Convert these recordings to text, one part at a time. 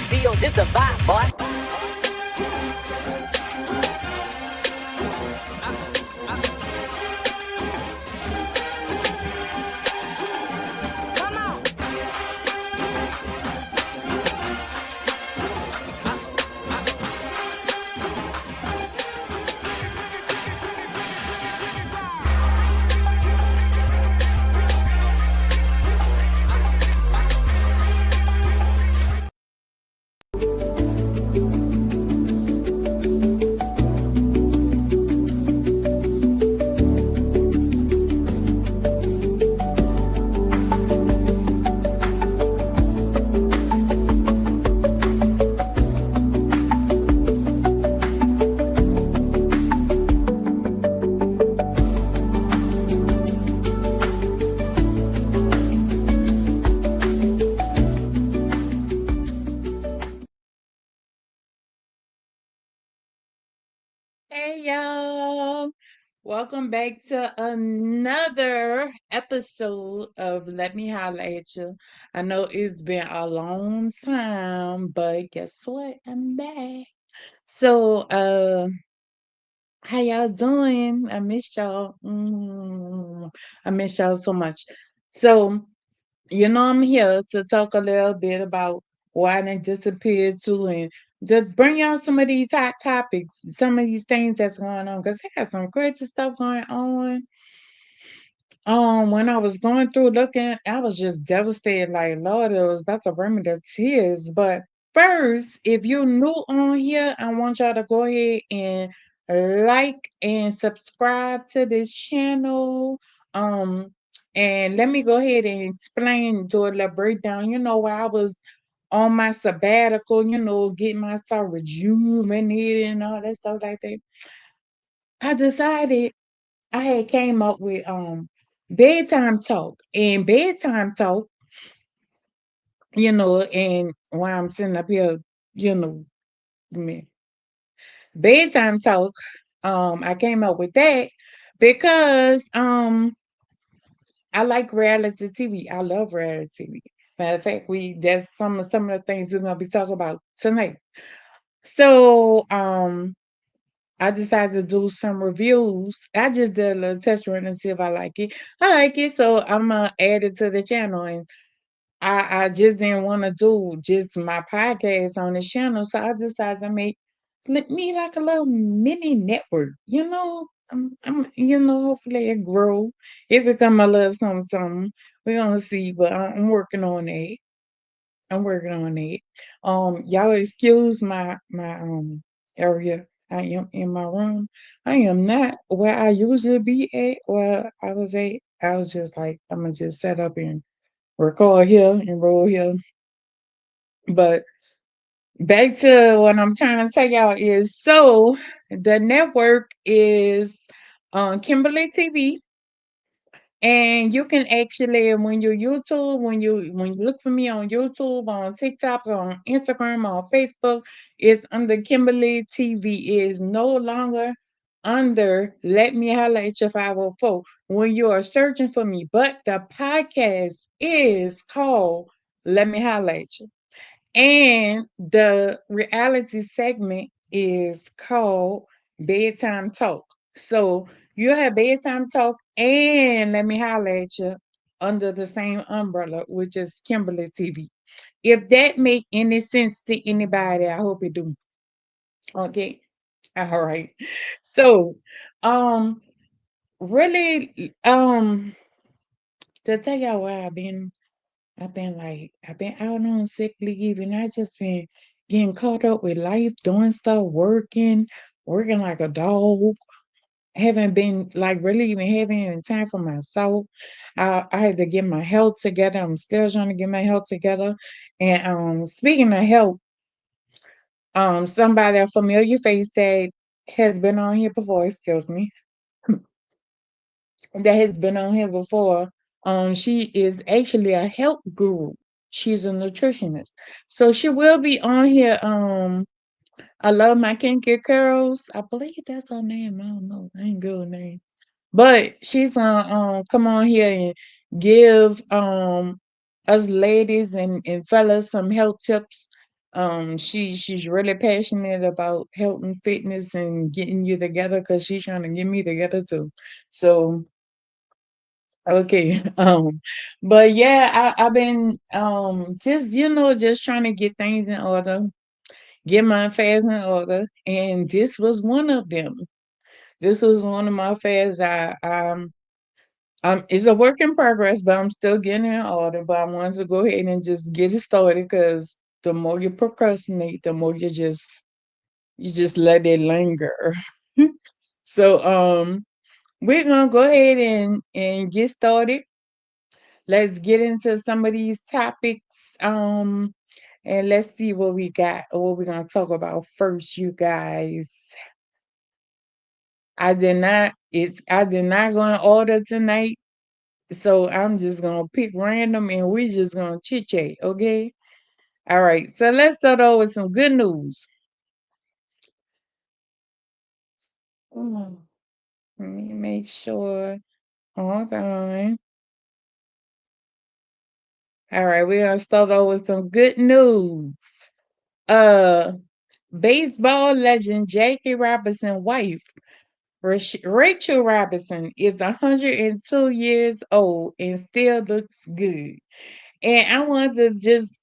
See, oh, this a vibe, boy. Hey y'all, welcome back to another episode of Let Me Holla at You. I know it's been a long time, but guess what? I'm back. So, how y'all doing? I missed y'all. I miss y'all so much. So, I'm here to talk a little bit about why they disappeared too and just bring y'all some of these hot topics, some of these things that's going on. Because I got some crazy stuff going on. When I was going through looking, I was just devastated. Like, Lord, it was about to bring me to tears. But first, if you're new on here, I want y'all to go ahead and like and subscribe to this channel. Um, and let me go ahead and explain, do a little breakdown. While I was on my sabbatical, getting myself rejuvenated and all that stuff like that, I decided I had came up with bedtime talk and bedtime talk, and while I'm sitting up here, you know, me bedtime talk, I came up with that because I like reality TV. I love reality TV. Matter of fact, we that's some of the things we're gonna be talking about tonight. So I decided to do some reviews. I just did a little test run and see if I like it. I like it, so I'm gonna add it to the channel. And I just didn't want to do just my podcast on the channel, so I decided to make me like a little mini network. Hopefully it grow. It become a little something, something. We're gonna see, but I'm working on it. I'm working on it. Y'all excuse my area. I am in my room. I am not where I usually be at. Where I was at. I was just like, I'm gonna just set up and record here and roll here. But back to what I'm trying to tell y'all is so the network is Kimberly TV. And you can actually, when you YouTube, when you look for me on YouTube, on TikTok, on Instagram, on Facebook, it's under Kimberly TV. It is no longer under Let Me Holla at Your 504 when you are searching for me. But the podcast is called Let Me Holla at You. And the reality segment is called Bedtime Talk. So you have Bedtime Talk and Let Me Holla at You under the same umbrella, which is Kimberly TV. If that make any sense to anybody, I hope it do. Okay. All right. So, um, really, to tell y'all where I've been out on sick leave and I just been getting caught up with life, doing stuff, working like a dog. Haven't been like really even having any time for myself. I had to get my health together. I'm still trying to get my health together. And speaking of health, somebody a familiar face that has been on here before, excuse me, that has been on here before. She is actually a health guru. She's a nutritionist. So she will be on here. I love my kinky curls. I believe that's her name. I don't know. I ain't good with names. But she's gonna come on here and give us ladies and fellas some health tips She's really passionate about health and fitness and getting you together because she's trying to get me together too. So okay. But yeah, I've been just just trying to get things in order, get my fast in order, and this was one of them. This was one of my fasts. It's a work in progress, but I'm still getting in order. But I wanted to go ahead and just get it started because the more you procrastinate, the more you just let it linger. So we're gonna go ahead and get started. Let's get into some of these topics. And let's see what we got, what we're gonna talk about first, you guys. I did not go in order tonight. So I'm just gonna pick random and we're just gonna chit chat, okay? All right, so let's start off with some good news. Mm, Let me make sure. Hold on. All right, we're gonna start off with some good news. Uh, baseball legend Jackie Robinson's wife, Rachel Robinson, is 102 years old and still looks good. And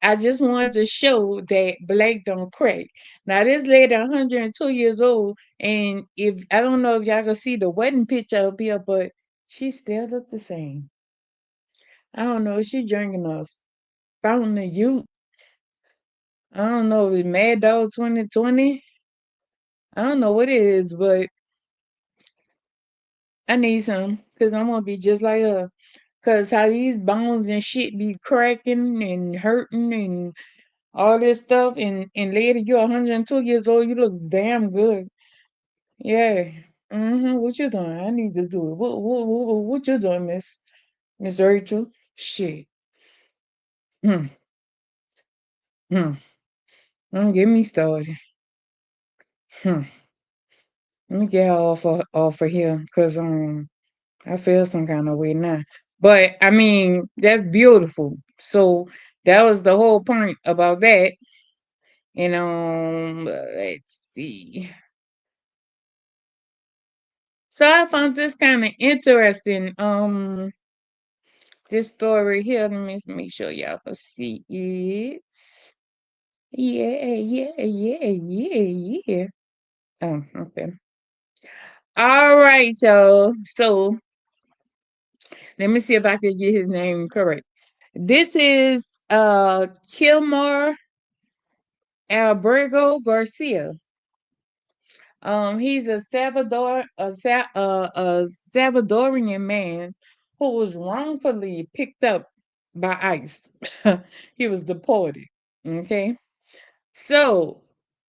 I just wanted to show that black don't crack. Now this lady 102 years old, and if I don't know if y'all can see the wedding picture up here, but she still look the same. I don't know, she drinking a fountain of youth. I don't know if it's Mad Dog 2020. I don't know what it is, but I need some because I'm gonna be just like her. Cause how these bones and shit be cracking and hurting and all this stuff, and later you're 102 years old, you look damn good. Yeah. What you doing? I need to do it. What you doing, Miss Rachel? Shit. Hmm. Hmm. Don't get me started. Hmm. Let me get her off of here, cause I feel some kind of way now. But I mean, that's beautiful. So that was the whole point about that. And let's see. So I found this kind of interesting. This story here. Let me make sure y'all can see it. Yeah, yeah, yeah, yeah, yeah. Oh, okay. All right, y'all. So let me see if I can get his name correct. This is Kilmar Albergo Garcia. He's a Salvadorian man who was wrongfully picked up by ICE. He was deported. Okay, so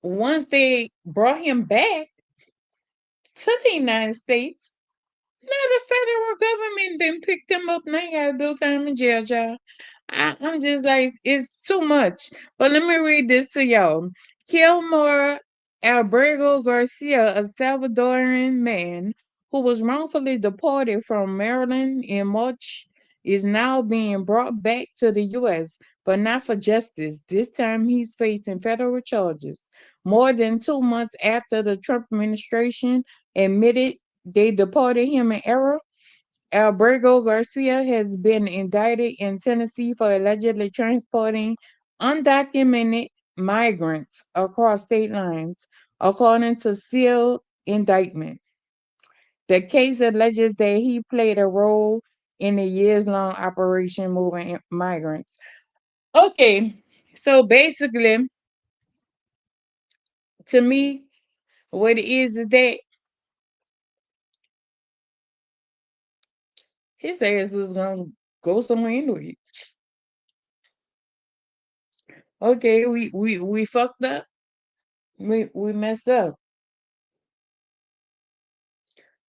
once they brought him back to the United States, now the federal government then picked him up and they gotta do time in jail, child. I'm just like, it's too much. But let me read this to y'all. Kilmore Albergo Garcia, a Salvadoran man who was wrongfully deported from Maryland in March, is now being brought back to the U.S., but not for justice. This time he's facing federal charges. More than 2 months after the Trump administration admitted they deported him in error, Albergo Garcia has been indicted in Tennessee for allegedly transporting undocumented migrants across state lines, according to sealed indictment. The case alleges that he played a role in a years-long operation moving migrants. Okay, so basically, to me, what it is that his ass was gonna go somewhere anyway. Okay, we fucked up. We messed up.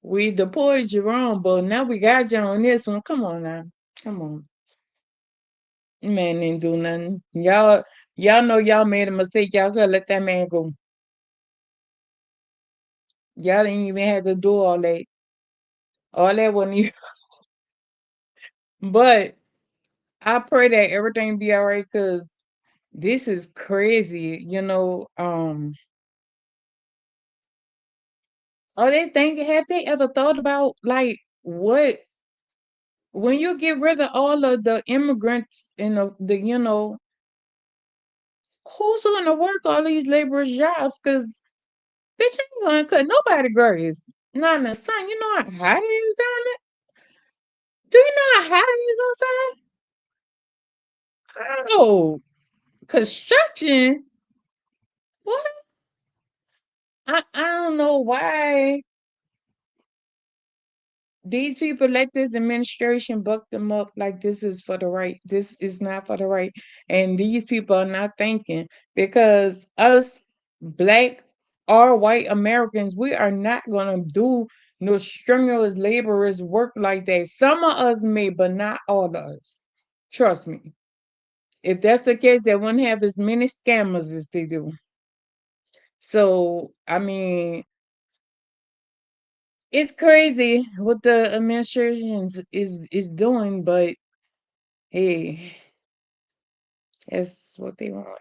We deported you wrong, but now we got you on this one. Come on now. Come on. Man didn't do nothing. Y'all know y'all made a mistake. Y'all could let that man go. Y'all didn't even have to do all that. All that wasn't even. But I pray that everything be all right, cause this is crazy, are they thinking have they ever thought about, like, what when you get rid of all of the immigrants and who's gonna work all these laborers' jobs? Because bitch ain't gonna cut nobody grass. Not in the sun. You know how hot it is down there? Do you know how hot it is outside? Oh, construction. What? I don't know why these people let this administration buck them up like this is for the right. This is not for the right. And these people are not thinking, because us black or white Americans, we are not gonna do no strenuous laborers work like that. Some of us may, but not all of us. Trust me. If that's the case, they wouldn't have as many scammers as they do. So, I mean, it's crazy what the administration is doing, but hey, that's what they want.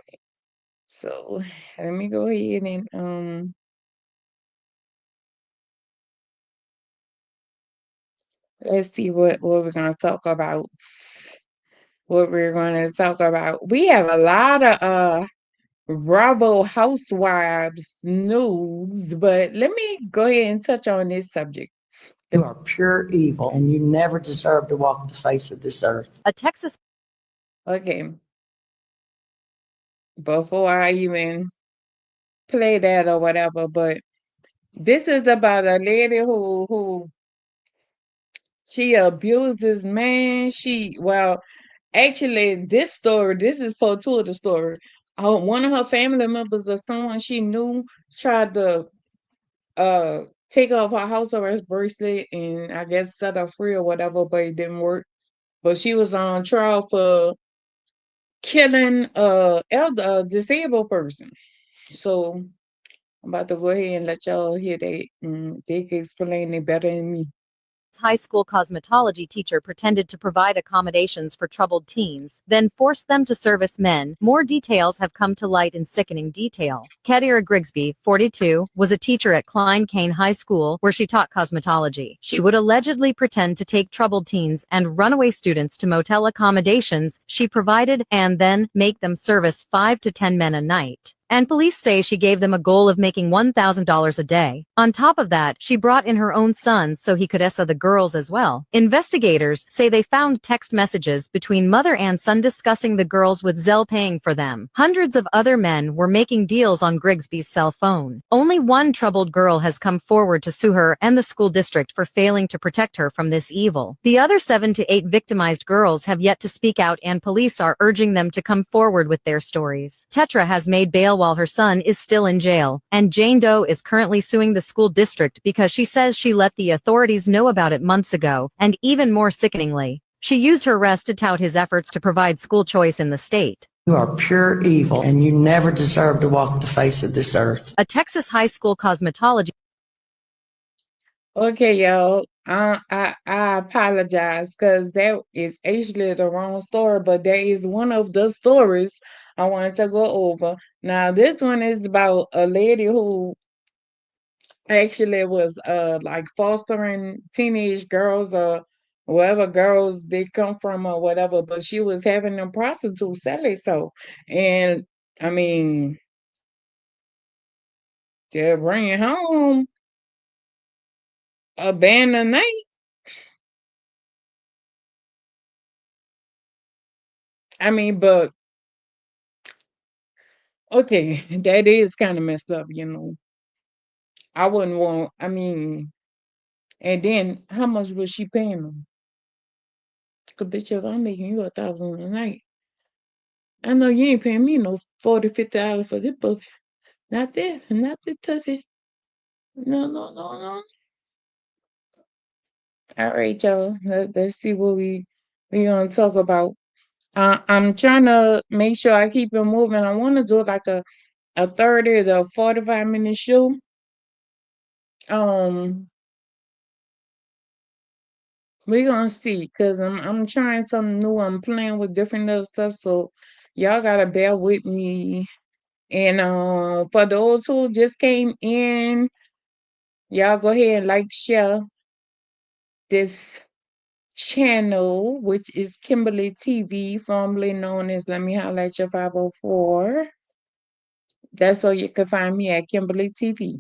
So let me go ahead and let's see what we're gonna talk about. What we're gonna talk about. We have a lot of Bravo Housewives news, but let me go ahead and touch on this subject. You are pure evil, and you never deserve to walk the face of this earth. A Texas Okay, before I even play that or whatever, but this is about a lady who she abuses man. Actually, this is part two of the story. One of her family members or someone she knew tried to uh take off her house arrest bracelet and I guess set her free or whatever, but it didn't work. But she was on trial for killing a disabled person. So I'm about to go ahead and let y'all hear that. They can explain it better than me. high school cosmetology teacher pretended to provide accommodations for troubled teens, then forced them to service men. More details have come to light in sickening detail. Kadira Grigsby, 42, was a teacher at Klein Kane High School where she taught cosmetology. She would allegedly pretend to take troubled teens and runaway students to motel accommodations she provided and then make them service 5 to 10 men a night. And police say she gave them a goal of making $1,000 a day. On top of that, she brought in her own son so he could essa the girls as well. Investigators say they found text messages between mother and son discussing the girls with Zell paying for them. Hundreds of other men were making deals on Grigsby's cell phone. Only one troubled girl has come forward to sue her and the school district for failing to protect her from this evil. The other 7 to 8 victimized girls have yet to speak out, and police are urging them to come forward with their stories. Tetra has made bail while her son is still in jail, and Jane Doe is currently suing the school district because she says she let the authorities know about it months ago, and even more sickeningly, she used her arrest to tout his efforts to provide school choice in the state. You are pure evil, and you never deserve to walk the face of this earth. A Texas high school cosmetology Okay, y'all. I apologize because that is actually the wrong story, but that is one of the stories I wanted to go over. Now, this one is about a lady who actually was like fostering teenage girls or wherever girls they come from or whatever, but she was having them prostitutes sell it so. And I mean, they're bringing home a band a night. I mean, but okay, that is kind of messed up. I wouldn't want, I mean, and then how much was she paying them? Cause bitch, if I'm making you 1,000 a night, I know you ain't paying me no 40, $50 for this book. Not this pussy. No, no, no, no. All right, y'all. Let's see what we gonna talk about. I'm trying to make sure I keep it moving. I want to do like a 30 to 45 minute show. Um, we're gonna see, cause I'm trying something new. I'm playing with different little stuff, so Y'all gotta bear with me. And for those who just came in, y'all go ahead and like, share this channel, which is Kimberly TV, formerly known as Let Me Holla at Your 504. That's where you can find me at Kimberly TV.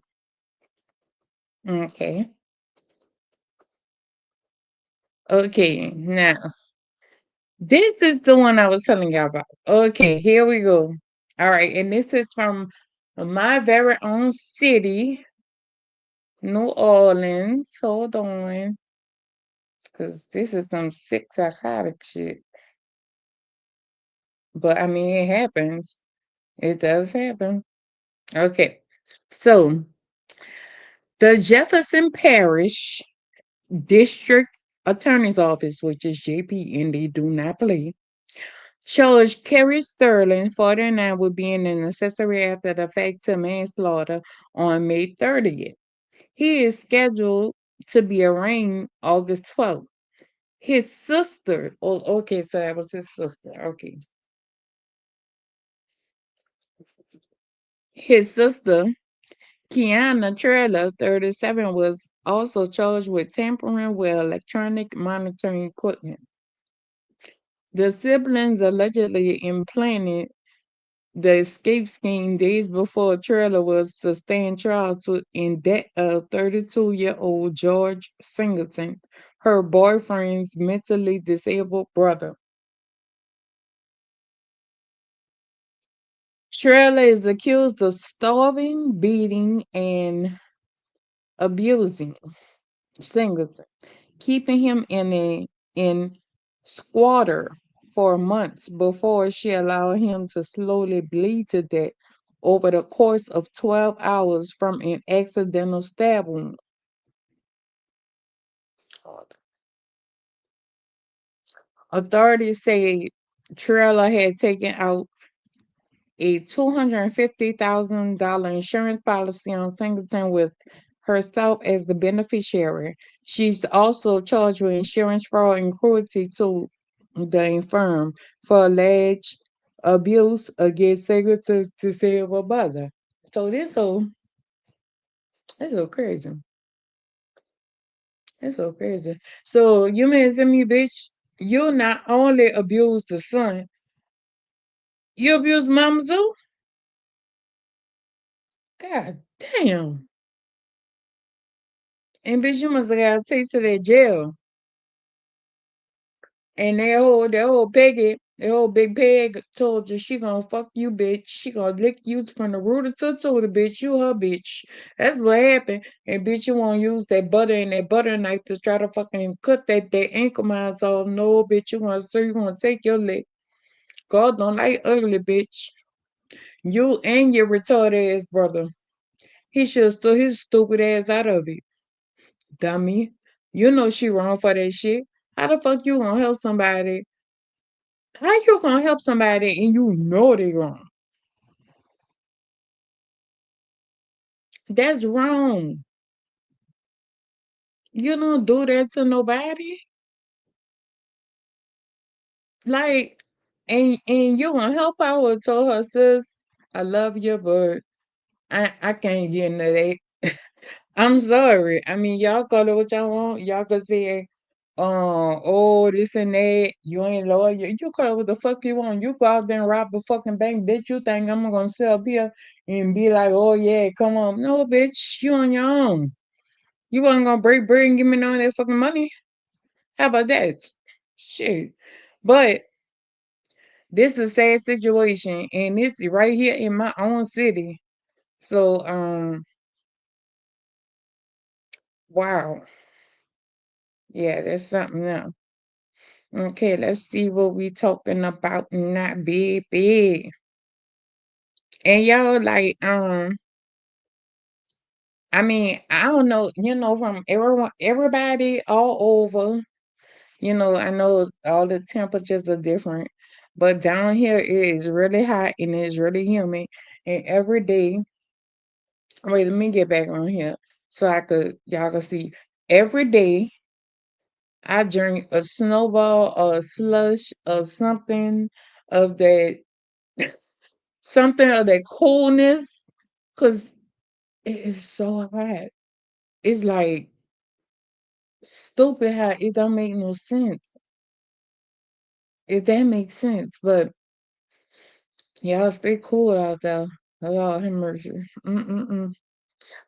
Okay. Okay, now this is the one I was telling y'all about. Okay, here we go. All right, and this is from my very own city, New Orleans. Hold on, because this is some sick psychotic shit. But I mean, it happens. It does happen. Okay, so the Jefferson Parish District Attorney's Office, which is JP, and they do not play, charged Kerry Sterling, 49, with being an accessory after the fact to manslaughter on May 30th. He is scheduled to be arraigned August 12th. His sister, oh, okay, so that was his sister. Okay. His sister, Kiana Trailer, 37, was also charged with tampering with electronic monitoring equipment. The siblings allegedly implanted the escape scheme days before Trailer was to stand trial to indict a 32-year-old George Singleton, her boyfriend's mentally disabled brother. Trailer is accused of starving, beating, and abusing Singleton, keeping him in squatter for months before she allowed him to slowly bleed to death over the course of 12 hours from an accidental stab wound. Authorities say Trailer had taken out a $250,000 insurance policy on Singleton with herself as the beneficiary. She's also charged with insurance fraud and cruelty to the infirm for alleged abuse against Singleton's disabled mother. So this so crazy. It's so crazy. So you mean to me, bitch, you not only abuse the son, you abuse mama too? God damn. And bitch, you must have got a taste of that jail. And that whole Peggy, that whole big peg told you she gonna fuck you, bitch. She gonna lick you from the rooter to the tutor, bitch. You her bitch. That's what happened. And bitch, you wanna use that butter and that butter knife to try to fucking cut that ankle mines off. No, bitch, you gonna take your lick. God don't like ugly, bitch. You and your retarded ass brother. He should have stood his stupid ass out of it. Dummy. You know she wrong for that shit. How the fuck you gonna help somebody? How you gonna help somebody and you know they wrong? That's wrong. You don't do that to nobody. Like, and you gonna help her with told her, sis, I love you, but I can't get into that. I'm sorry. I mean, y'all call it what y'all want. Y'all can say, oh, this and that. You ain't loyal. You call it what the fuck you want. You go out there and rob a fucking bank, bitch. You think I'm gonna sit up here and be like, oh yeah, come on. No, bitch, you on your own. You wasn't gonna break bread and give me none of that fucking money. How about that? Shit. But this is a sad situation, and this is right here in my own city. So, wow. Yeah, that's something else. Okay, let's see what we talking about not baby. And y'all like I mean, I don't know, from everybody all over, I know all the temperatures are different, but down here it is really hot and it's really humid. And every day, wait, let me get back on here so y'all can see. Every day I drink a snowball or a slush or something of that something of that coolness, because it is so hot. It's like stupid hot. It don't make no sense. If that makes sense, but y'all stay cool out there. Lord have mercy. Mm-mm-mm.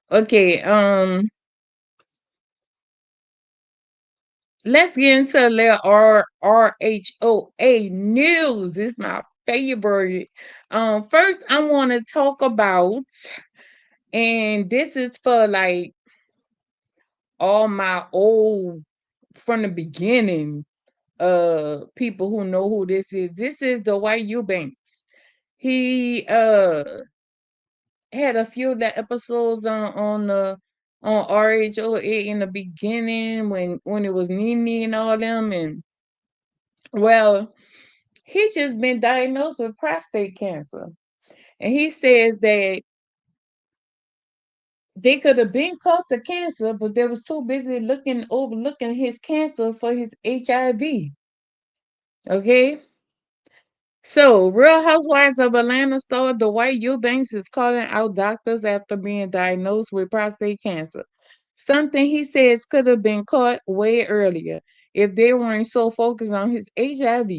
Okay, let's get into a little RHOA news. This is my favorite. First I want to talk about, and this is for like all my old from the beginning people who know who this is. This is the White Eubanks. He had a few of the episodes on RHOA in the beginning when it was Nene and all them, and well, he just been diagnosed with prostate cancer. And he says that they could have been caught the cancer, but they was too busy overlooking his cancer for his HIV. Okay. So, Real Housewives of Atlanta star Dwight Eubanks is calling out doctors after being diagnosed with prostate cancer. Something he says could have been caught way earlier if they weren't so focused on his HIV.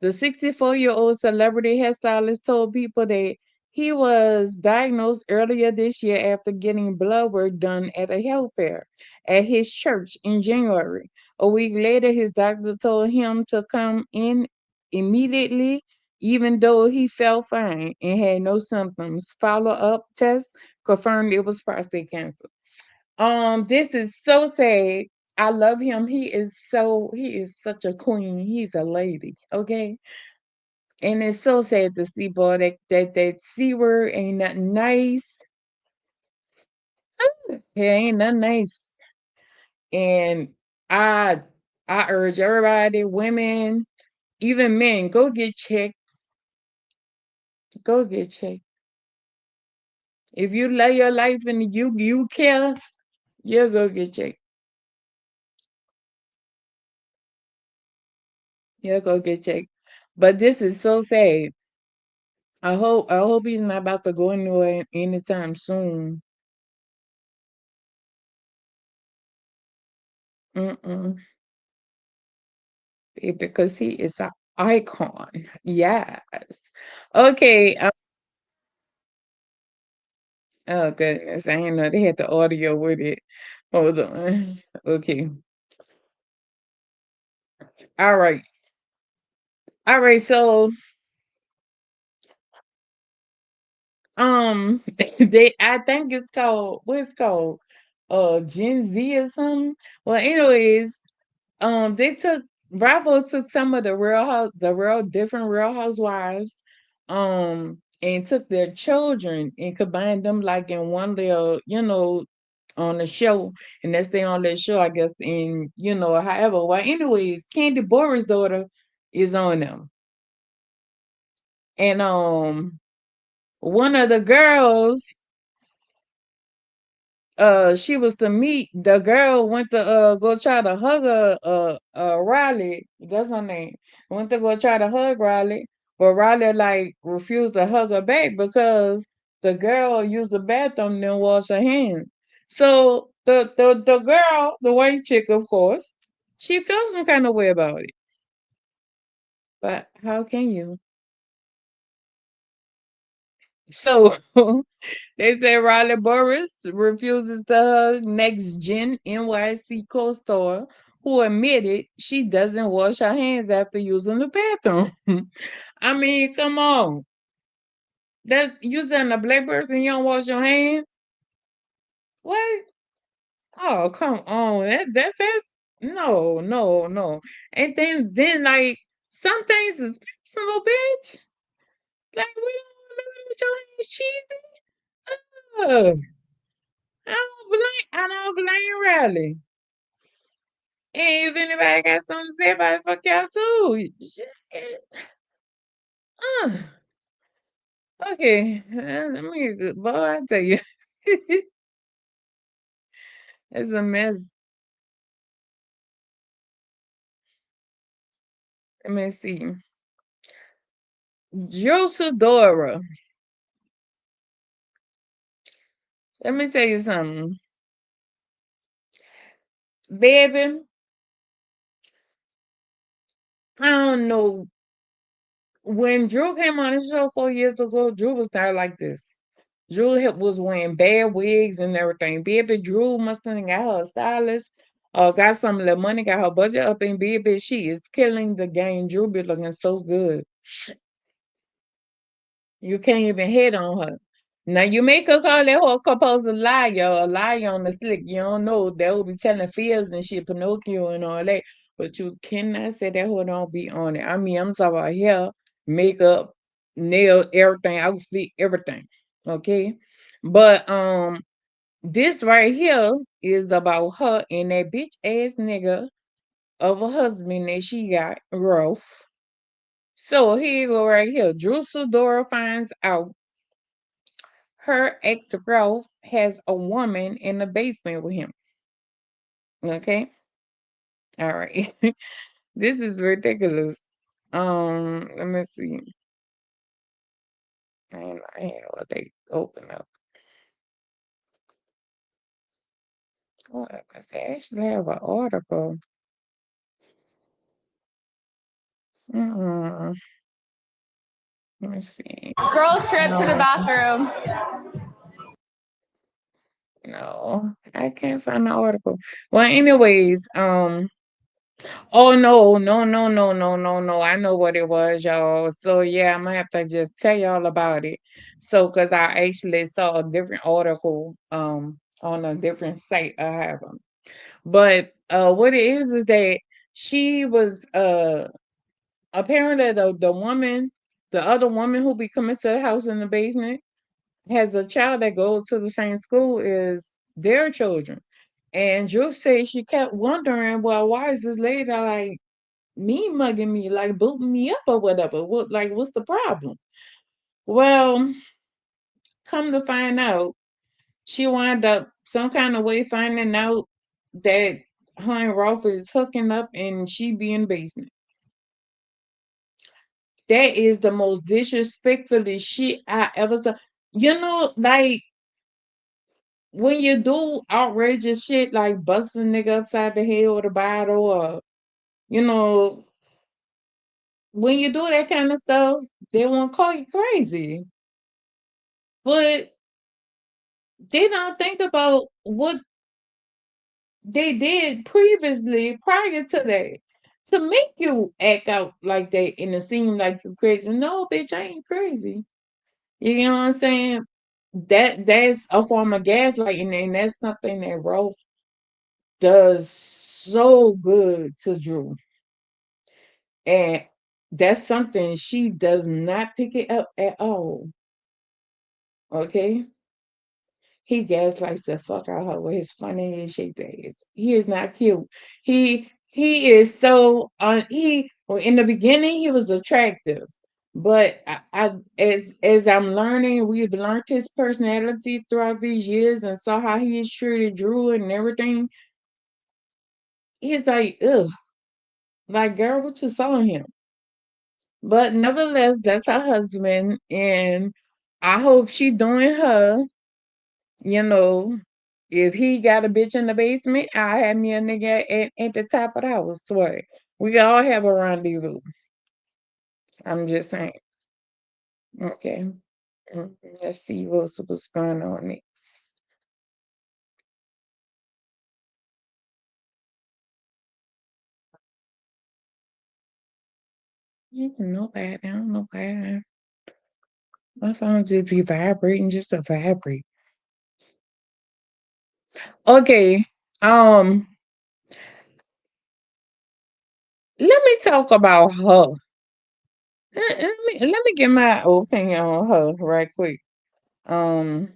The 64-year-old celebrity hairstylist told people that he was diagnosed earlier this year after getting blood work done at a health fair at his church in January. A week later, his doctor told him to come in immediately even though he felt fine and had no symptoms. Follow-up tests confirmed it was prostate cancer. This is so sad. I love him. He is such a queen. He's a lady, okay? And it's so sad to see, boy, that C word ain't nothing nice. It ain't nothing nice. And I I urge everybody, women, even men, go get checked. Go get checked. If you lay your life and you care, you'll go get checked. You'll go get checked. But this is so sad. I hope he's not about to go anywhere anytime soon. Mm-mm. Because he is an icon. Yes. Okay. Oh goodness, I didn't know they had the audio with it. Hold on. Okay. All right. All right. So they I think it's called what's called Gen Z or something. Well, anyways, they took Bravo took some of the real different Real Housewives, and took their children and combined them like in one little, on the show, and that's their on that show, I guess. And however, well, anyways, Candy Boris' daughter is on them, and one of the girls she was to meet the girl went to go try to hug Riley. That's her name. Went to go try to hug Riley, but Riley like refused to hug her back because the girl used the bathroom and didn't wash her hands. So the girl, the white chick, of course, she feels some kind of way about it. But how can you? So they say Riley Burris refuses to hug next gen NYC co-star who admitted she doesn't wash her hands after using the bathroom. I mean, come on. That's using a black person, you don't wash your hands? What? Oh, come on. That's no, no, no. And then like some things is personal, bitch. Like we don't remember with your hands cheesy. Ugh. I don't blame Riley. And if anybody got something to say about it, fuck y'all too. Uh, okay, let me boy, I tell you, it's a mess. Let me see. Josadora. Let me tell you something. Baby, I don't know. When Drew came on the show 4 years ago, Drew was not like this. Drew was wearing bad wigs and everything. Baby, Drew must have got her a stylist or got some of the money, got her budget up, and baby, she is killing the game. Drew be looking so good. You can't even hit on her. Now you make us call that whole supposed to liar, a liar on the slick. You don't know they will be telling fears and shit, Pinocchio and all that. But you cannot say that whole don't be on it. I mean, I'm talking about hair, makeup, nail, everything, outfit, everything. Okay. But this right here is about her and that bitch ass nigga of a husband that she got, Rolf. So here you go right here. Drew Sidora finds out her ex Ralph has a woman in the basement with him. Okay. All right. This is ridiculous. Let me see. And I had what they open up. What I actually have an article. Mm-mm. Let me see. Girls trip to the No, bathroom. no, I can't find the article. Well, anyways, oh no. I know what it was, y'all. So yeah, I'm gonna have to just tell y'all about it. So cause I actually saw a different article on a different site I have them. But what it is that she was apparently the woman, the other woman who be coming to the house in the basement has a child that goes to the same school as their children. And Drew said she kept wondering, well, why is this lady like me mugging me, like booting me up or whatever? What's the problem? Well, come to find out, she wound up some kind of way finding out that her and Rolf is hooking up and she be in the basement. That is the most disrespectful shit I ever saw. You know, like when you do outrageous shit like busting a nigga upside the head with a bottle or you know, when you do that kind of stuff, they won't call you crazy. But they don't think about what they did previously prior to that to make you act out like that and it seem like you're crazy. No, bitch, I ain't crazy. You know what I'm saying? That's a form of gaslighting, and that's something that Rolf does so good to Drew. And that's something she does not pick it up at all. Okay? He gaslights the fuck out of her with his funny and shaped ass. He is not cute. He is so he well, in the beginning he was attractive, but I as I'm learning, we've learned his personality throughout these years and saw how he is treated Drew and everything. He's like, ugh, like girl, what you saw in him? But nevertheless, that's her husband, and I hope she doing her. You know, if he got a bitch in the basement, I have me a nigga at the top of the house. Swear. We all have a rendezvous. I'm just saying. Okay. Let's see what's going on next. Nobody, I don't know why. My phone just be vibrating just to vibrate. Okay. Um, let me talk about her. Let me get my opinion on her right quick. Um,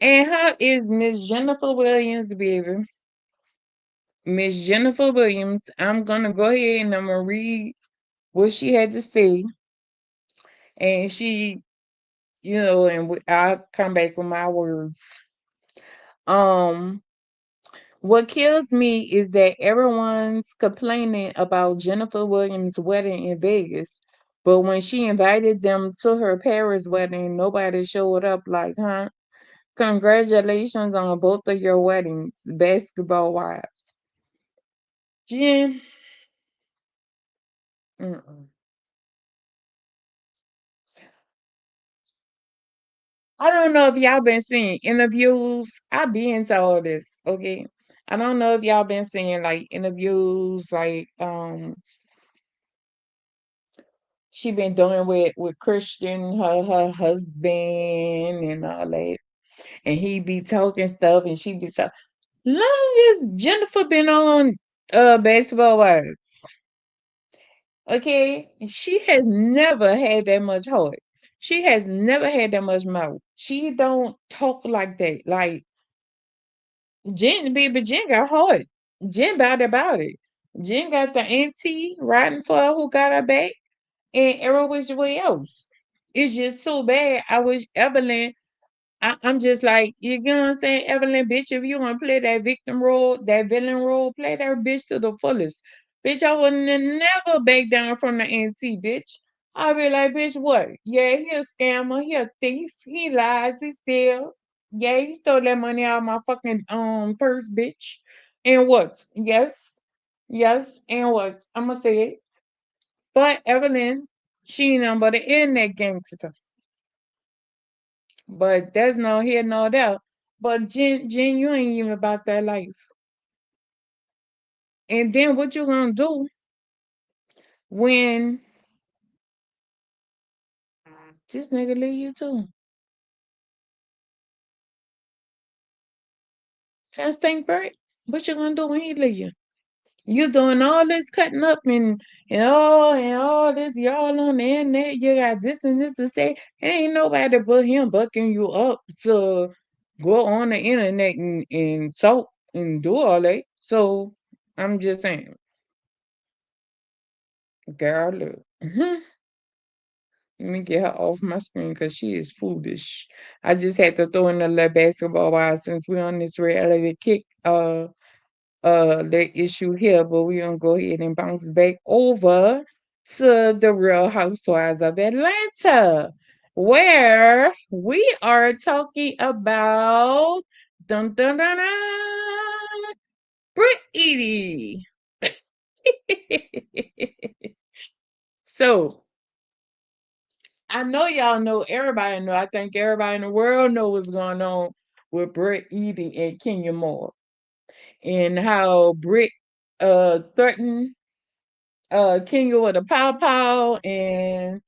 and her is Miss Jennifer Williams, baby. Miss Jennifer Williams. I'm gonna go ahead and I'm gonna read what she had to say, and she, I'll come back with my words. Um, what kills me is that everyone's complaining about Jennifer Williams' wedding in Vegas, But when she invited them to her Paris wedding, nobody showed up. Like, huh? Congratulations on both of your weddings, basketball wives. Jen, mm-mm. I don't know if y'all been seeing interviews. I be into all this, okay? I don't know if y'all been seeing like interviews, like she been doing with Christian, her husband, and all that, and he be talking stuff, and she be so. Long as Jennifer been on Basketball Wives, okay, she has never had that much heart. She has never had that much mouth. She don't talk like that. Like baby, Jen got heart. Jen about it. Jen got the auntie riding for her who got her back, and every which way else. It's just so bad. I wish Evelyn. I'm just like, you know what I'm saying, Evelyn, bitch, if you want to play that victim role, that villain role, play that bitch to the fullest. Bitch, I would never back down from the NT, bitch. I'll be like, bitch, what? Yeah, he a scammer, he a thief, he lies, he steals. Yeah, he stole that money out of my fucking purse, bitch. And what? Yes, yes, and what? I'ma say it. But Evelyn, she ain't nothing but an internet gangster. But there's no here, no there. But Jen, you ain't even about that life. And then what you gonna do when this nigga leave you too? That's think break. What you gonna do when he leave you? You doing all this cutting up and all this y'all on the internet. You got this and this to say. It ain't nobody but him bucking you up to go on the internet and talk and do all that. So I'm just saying, girl, look. Let me get her off my screen because she is foolish. I just had to throw in a little basketball while since we're on this reality kick the issue here, but we're gonna go ahead and bounce back over to the Real Housewives of Atlanta, where we are talking about dun dun dun dun Brittany. So I know y'all know, everybody know. I think everybody in the world know what's going on with Britt Edie and Kenya Moore, and how Britt threatened Kenya with a pow pow, and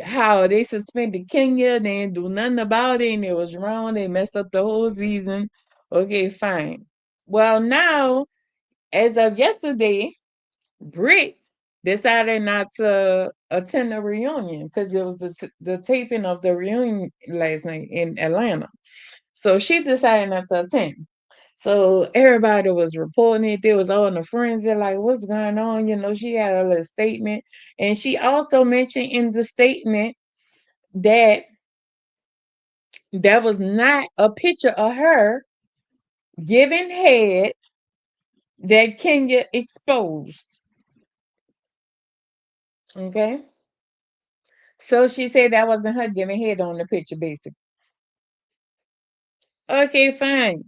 how they suspended Kenya, they didn't do nothing about it, and it was wrong. They messed up the whole season. Okay, fine. Well, now, as of yesterday, Britt decided not to attend the reunion because it was the taping of the reunion last night in Atlanta. So she decided not to attend. So everybody was reporting it. There was all the friends. They're like, "What's going on?" She had a little statement, and she also mentioned in the statement that there was not a picture of her giving head that Kenya exposed. Okay. So she said that wasn't her giving head on the picture, basically. Okay, fine.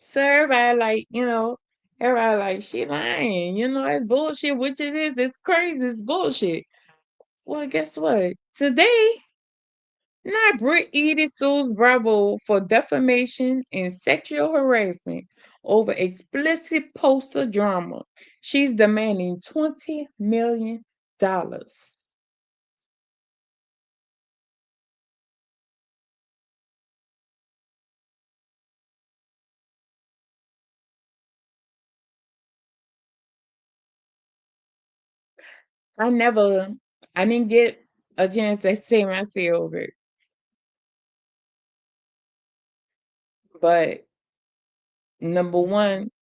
So everybody like, everybody like, she lying. It's bullshit, which it is. It's crazy. It's bullshit. Well, guess what? Today, not Brit Edie sues Bravo for defamation and sexual harassment over explicit poster drama. She's demanding $20 million. I never, I didn't get a chance to say my say over it, but number one,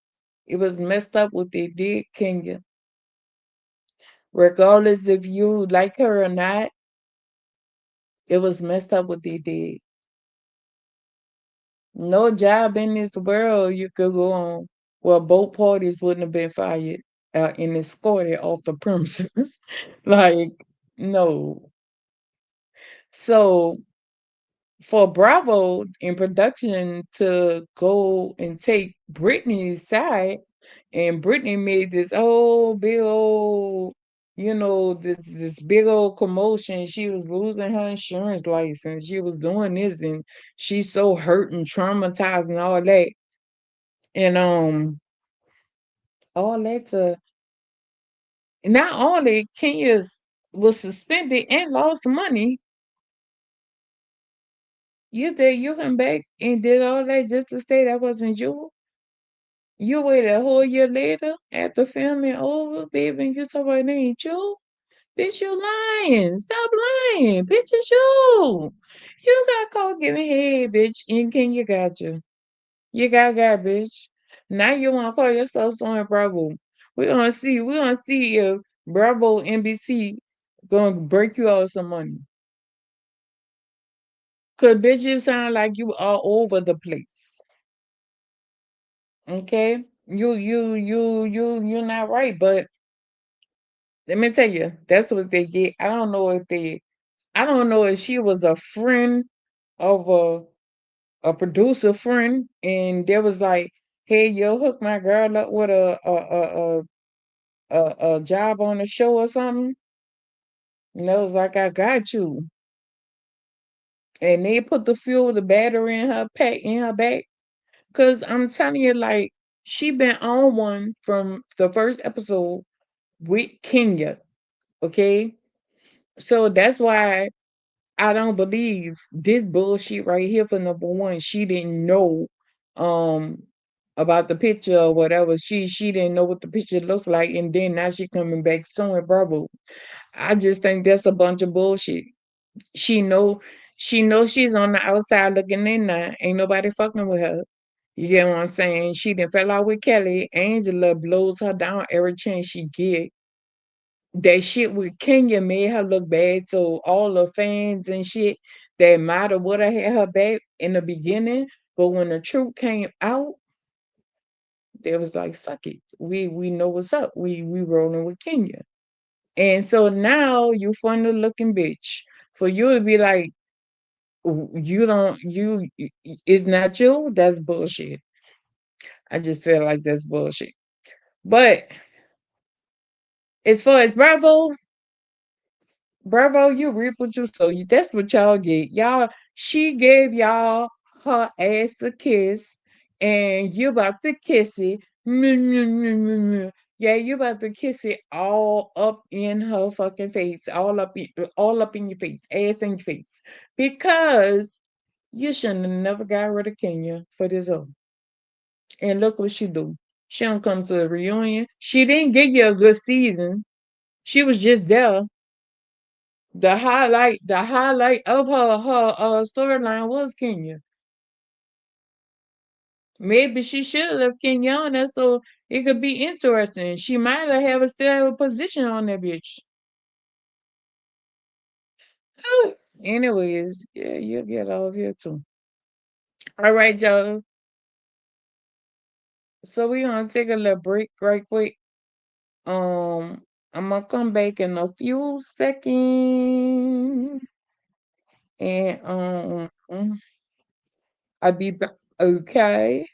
it was messed up what they did, Kenya. Regardless if you like her or not, it was messed up what they did. No job in this world you could go on. Well, both parties wouldn't have been fired and escorted off the premises. Like, No. So for Bravo in production to go and take Britney's side, and Britney made this whole big old, this big old commotion. She was losing her insurance license. She was doing this, and she's so hurt and traumatized and all that. And all that to not only Kenya was suspended and lost money. You think you come back and did all that just to say that wasn't you? You waited a whole year later after filming over, baby, and you talk about it ain't you? Bitch, you lying. Stop lying. Bitch, it's you. You got caught giving head, bitch, and Kenya got you. You got, bitch. Now you want to call yourself on Bravo. We gonna see if Bravo NBC gonna break you out some money. Cause bitch, you sound like you all over the place. Okay? You're not right, but let me tell you, that's what they get. I don't know if she was a friend of a producer friend, and there was like, hey, yo, hook my girl up with a job on the show or something. And they was like, I got you. And they put the fuel, the battery in her pack in her back. Cause I'm telling you, like, she been on one from the first episode with Kenya. Okay. So that's why I don't believe this bullshit right here for number one. She didn't know um about the picture or whatever. She didn't know what the picture looked like, and then now she coming back suing Bravo. I just think that's a bunch of bullshit. She know she knows she's on the outside looking in now. Ain't nobody fucking with her. You get what I'm saying? She done fell out with Kelly. Angela blows her down every chance she get. That shit with Kenya made her look bad. So all the fans and shit that might have would have had her back in the beginning, but when the truth came out, they was like, fuck it. We know what's up. We rolling with Kenya. And so now you funny looking bitch. For you to be like, you don't it's not you, that's bullshit. I just feel like that's bullshit. But as far as Bravo, you reap what you sow. That's what y'all get. She gave y'all her ass a kiss, and you about to kiss it. Yeah, you about to kiss it all up in her fucking face, all up in your face, ass in your face, because you shouldn't have never got rid of Kenya for this hoe. And look what she do. She don't come to the reunion. She didn't give you a good season. She was just there. The highlight of her storyline was Kenya. Maybe she should have left Kenya on there so it could be interesting. She might have still have a position on that bitch. Anyways, yeah, you'll get all of here too. All right, y'all. So we're gonna take a little break right quick. Um, I'm gonna come back in a few seconds, and I'll be back. Okay.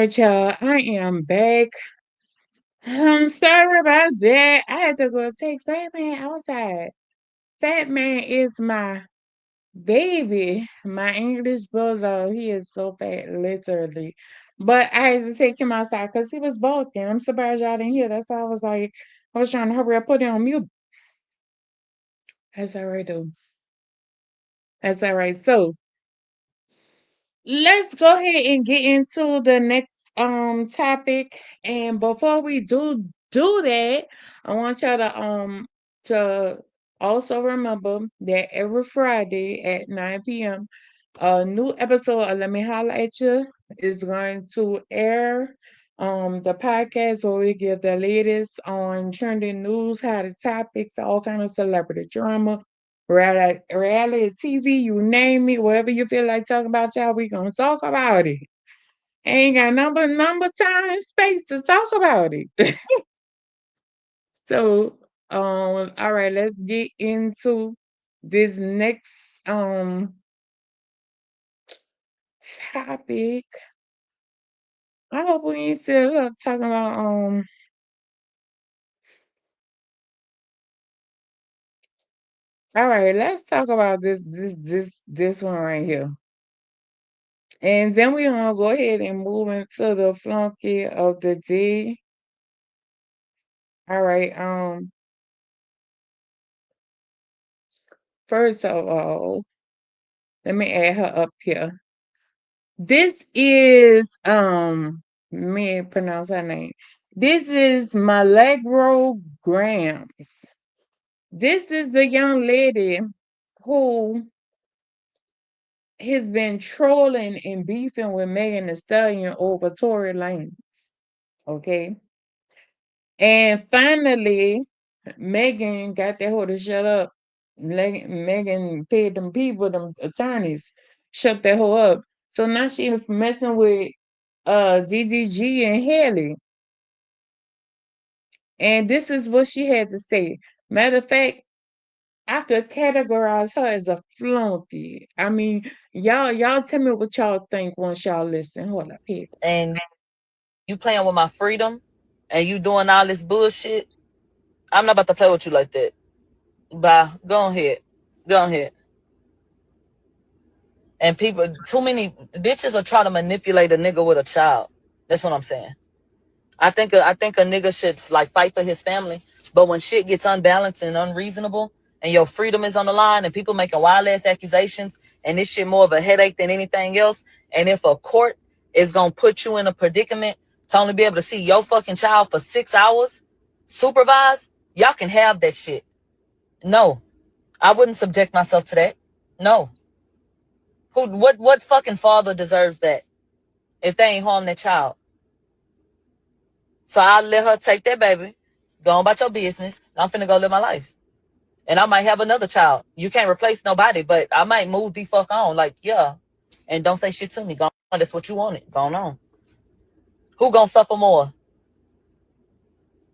right, y'all. I am back. I'm sorry about that. I had to go take Fat Man outside. Fat Man is my baby, my English bulldog. He is so fat, literally. But I had to take him outside because he was barking. I'm surprised y'all didn't hear. That's why I was like, I was trying to hurry up, put it on mute. That's all right, though. That's all right. So let's go ahead and get into the next topic. And before we do that, I want y'all to also remember that every Friday at 9 p.m. a new episode of Let Me Holla at You is going to air. The podcast where we give the latest on trending news, hottest topics, all kind of celebrity drama, reality TV, you name it, whatever you feel like talking about, y'all, we gonna talk about it. Ain't got number, time, and space to talk about it. So, all right, let's get into this next topic. I hope we ain't still up talking about all right, let's talk about this one right here. And then we're gonna go ahead and move into the flunky of the day. All right, first of all, let me add her up here. This is let me pronounce her name. This is Milagro Grams. This is the young lady who has been trolling and beefing with Megan Thee Stallion over Tory Lanez. Okay. And finally, Megan got that hoe to shut up. Megan paid them people, them attorneys, shut that hoe up. So now she's messing with DDG and Haley. And this is what she had to say. Matter of fact, I could categorize her as a flunky. I mean, y'all tell me what y'all think once y'all listen. Hold up here. And you playing with my freedom and you doing all this bullshit. I'm not about to play with you like that. Bye. Go ahead. Go ahead. And people, too many bitches are trying to manipulate a nigga with a child. That's what I'm saying. I think a nigga should like fight for his family. But when shit gets unbalanced and unreasonable, and your freedom is on the line, and people making wild ass accusations, and this shit more of a headache than anything else, and if a court is gonna put you in a predicament to only be able to see your fucking child for 6 hours, supervised, y'all can have that shit. No, I wouldn't subject myself to that. No. What fucking father deserves that if they ain't harm their child? So I'll let her take that baby. Go on about your business. I'm finna go live my life. And I might have another child. You can't replace nobody, but I might move the fuck on. Like, yeah. And don't say shit to me. Go on. That's what you wanted. Go on. Who gonna suffer more?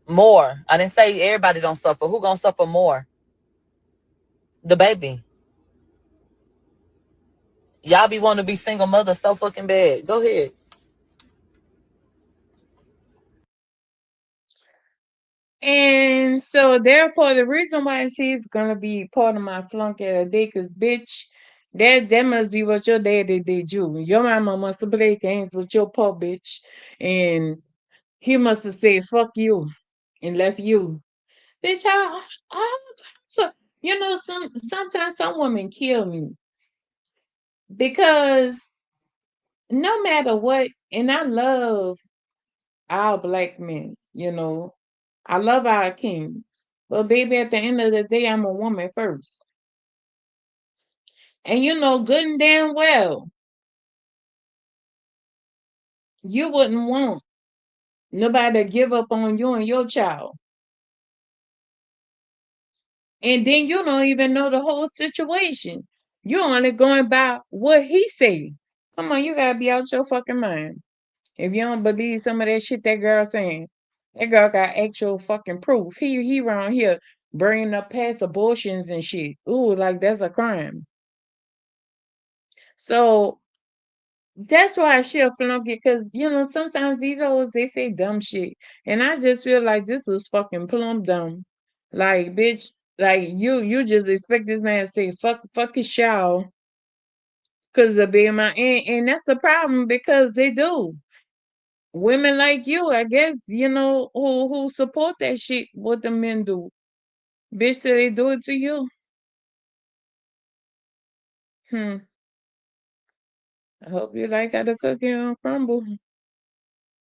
More. I didn't say everybody don't suffer. Who gonna suffer more? The baby. Y'all be wanting to be single mothers so fucking bad. Go ahead. And so therefore the reason why she's gonna be part of my flunky of the day, cause bitch, that must be what your daddy did you. Your mama must have played games with your poor bitch, and he must have said fuck you and left you. Bitch, so, sometimes some women kill me because no matter what, and I love our black men, I love our kings. But baby, at the end of the day, I'm a woman first. And you know good and damn well, you wouldn't want nobody to give up on you and your child. And then you don't even know the whole situation. You're only going by what he say. Come on, you gotta be out your fucking mind. If you don't believe some of that shit that girl saying, that girl got actual fucking proof. He around here bringing up past abortions and shit. Ooh, like that's a crime. So That's why I share Flunky, because sometimes these hoes they say dumb shit, and I just feel like this was fucking plumb dumb. Like, bitch, like you just expect this man to say fuck his shower because of being my and that's the problem because they do. Women like you, I guess, who support that shit, what the men do. Bitch, say they do it to you. Hmm. I hope you like how the cookie don't crumble,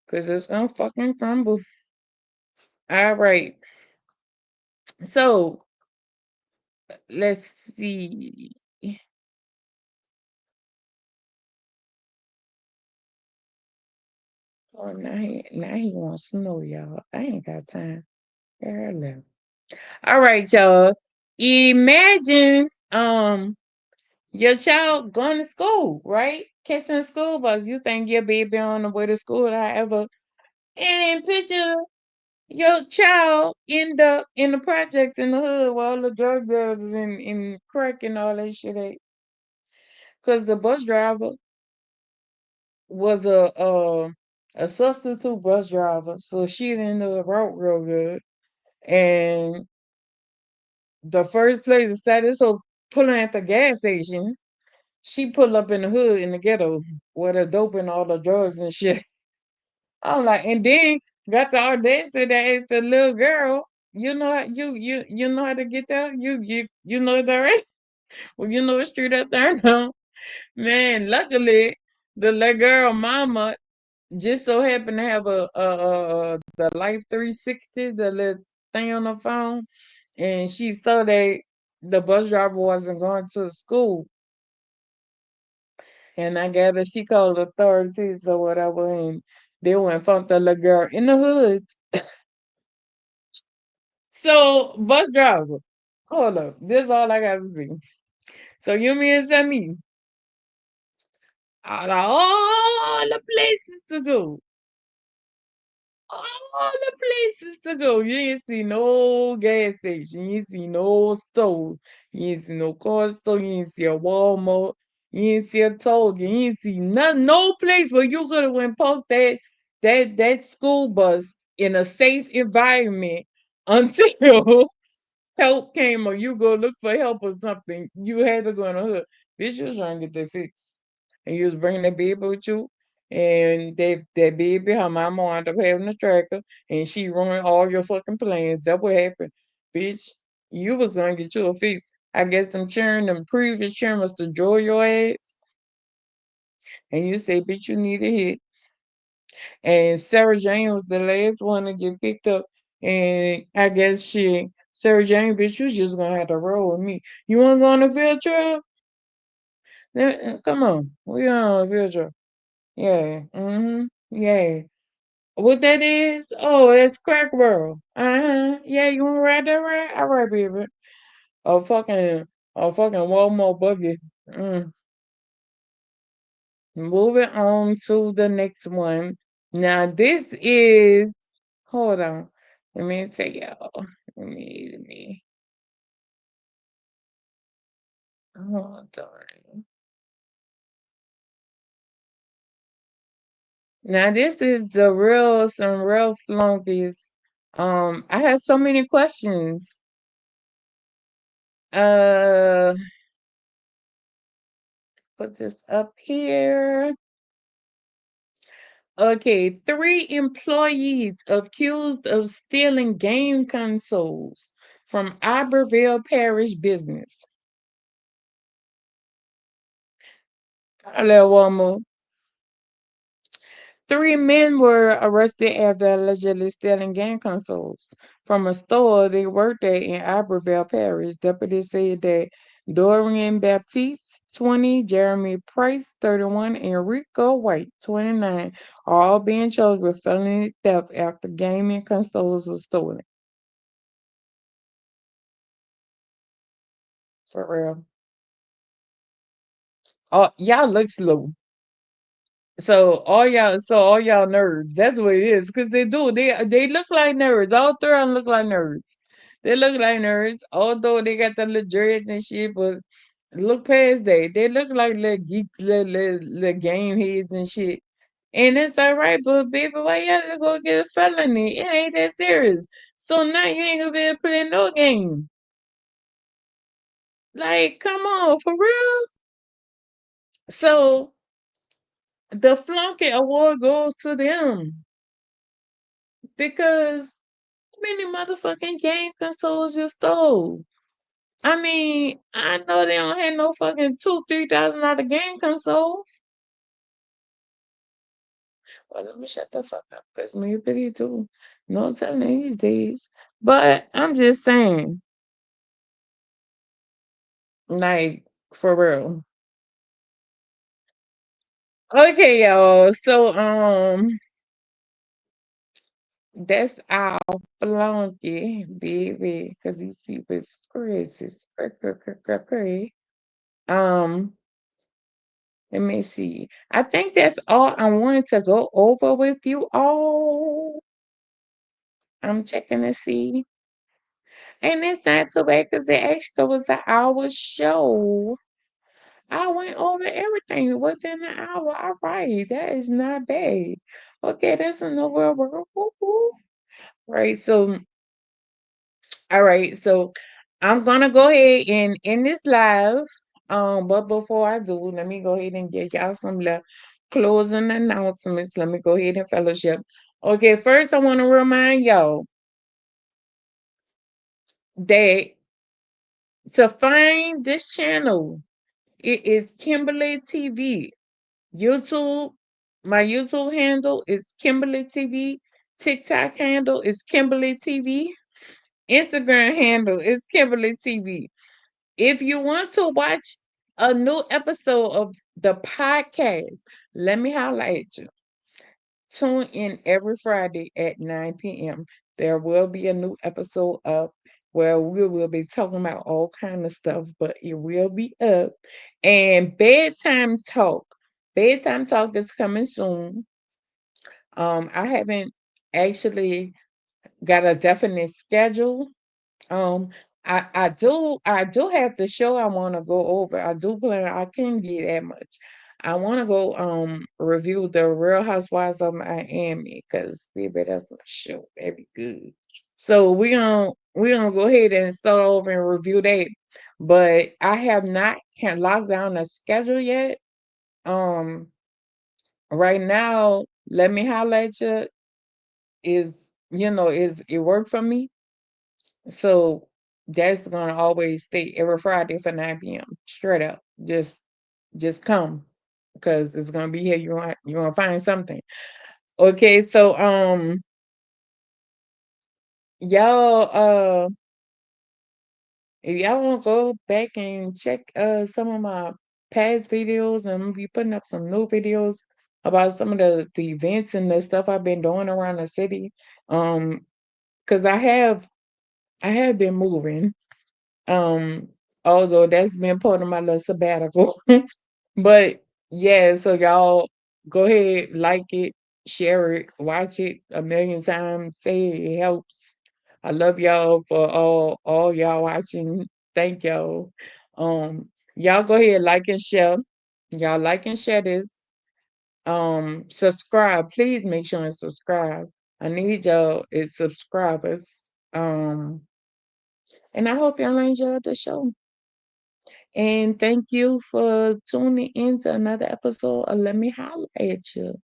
because it's gonna fucking crumble. All right. So let's see. Oh, now he wants to know, y'all. I ain't got time. Girl, all right, y'all. Imagine your child going to school, right? Catching a school bus. You think your baby on the way to school, however, and picture your child in the projects in the hood where all the drug dealers and crack and all that shit at. Cause the bus driver was a substitute bus driver, so she didn't know the route real good. And the first place to start this whole pulling at the gas station, she pulled up in the hood in the ghetto where the dope and all the drugs and shit. I'm like, and then got the audacity to ask the little girl, you know how to get there? You know the right? Well, you know what street I turned on. Man, luckily the little girl mama just so happened to have the Life 360, the little thing on the phone, and she saw that the bus driver wasn't going to school, and I gather she called the authorities or whatever, and they went and found the little girl in the hood. So bus driver, hold up, this is all I got to say. So you mean to tell me out of all the places to go, all the places to go. You ain't see no gas station. You ain't see no store. You ain't see no car store. You ain't see a Walmart. You ain't see a Target. You ain't see no place where you could have went parked that school bus in a safe environment until help came or you go look for help or something. You had to go in the hood. Bitch, you was trying to get that fixed. And you was bringing that baby with you. And that baby, her mama wound up having a tracker and she ruined all your fucking plans. That's what happened. Bitch, you was gonna get you a fix. I guess them previous children must enjoy your ass. And you say, bitch, you need a hit. And Sarah Jane was the last one to get picked up. And I guess Sarah Jane, bitch, you just gonna have to roll with me. You wanna go on a field trip? Come on, we on a field trip. Yeah, yeah. What that is? Oh, that's Crack Barrel. Yeah, you wanna ride that ride? All right, baby. A fucking, a fucking Walmart buggy. Mm. Moving on to the next one. Now this is hold on. Let me tell y'all. Let me hold on. Now this is some real flunkies. I have so many questions. Uh put this up here. Okay, 3 employees accused of stealing game consoles from Iberville Parish business. Hello, one more. 3 men were arrested after allegedly stealing game consoles from a store they worked at in Iberville Parish. Deputies said that Dorian Baptiste, 20, Jeremy Price, 31, and Rico White, 29, are all being charged with felony theft after gaming consoles were stolen. For real. Oh, y'all look slow. So all y'all nerds. That's what it is. Cause they do. They look like nerds. All three of them look like nerds. They look like nerds. Although they got the little dreads and shit, but look past that. They look like little geeks, little game heads and shit. And it's all right, but baby, why you have to go get a felony? It ain't that serious. So now you ain't gonna be able to play no game. Like, come on, for real? So the Flunky Award goes to them because how many motherfucking game consoles you stole? I mean, I know they don't have no fucking $2,000-3,000 game consoles. Well, let me shut the fuck up because me pity too. No telling these days. But I'm just saying, like, for real. Okay, y'all. So, that's our Flunky, baby, because these people is crazy. Crazy. Um, Let me see. I think that's all I wanted to go over with you all. I'm checking to see. And it's not too bad because it actually was an hour show. I went over everything within an hour. All right, that is not bad. Okay, that's a no world. Right, so all right, so I'm gonna go ahead and end this live. But before I do, let me go ahead and give y'all some closing announcements. Let me go ahead and fellowship. Okay, first I want to remind y'all that to find this channel, it is Kimberly TV. YouTube, my YouTube handle is Kimberly TV. TikTok handle is Kimberly TV. Instagram handle is Kimberly TV. If you want to watch a new episode of the podcast, let me highlight you. Tune in every Friday at 9 p.m. There will be a new episode up where we will be talking about all kind of stuff, but it will be up. And bedtime talk. Bedtime talk is coming soon. I haven't actually got a definite schedule. Um, I do have the show I want to go over. I do plan. I can't get that much. I want to go review the Real Housewives of Miami because baby, that's a show. That'd be good. So we gonna go ahead and start over and review that. But I have not can lock down a schedule yet. Um, right now, let me highlight you is is it worked for me. So that's gonna always stay every Friday for 9 p.m. Straight up. Just come because it's gonna be here. You want to find something. Okay, so y'all if y'all want to go back and check some of my past videos, and I'm gonna be putting up some new videos about some of the events and the stuff I've been doing around the city. Because I have been moving. Um, Although that's been part of my little sabbatical. But yeah, so y'all go ahead, like it, share it, watch it a million times, say it helps. I love y'all for all y'all watching. Thank y'all. Y'all go ahead, like and share. Y'all like and share this. Subscribe. Please make sure and subscribe. I need y'all as subscribers. And I hope y'all enjoyed the show. And thank you for tuning in to another episode of Let Me Holla at You.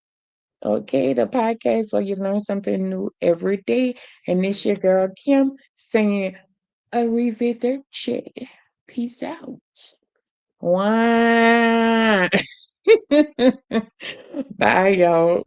Okay, the podcast where you learn something new every day. And this your girl Kim saying arrivederci. Peace out. One. Bye, y'all.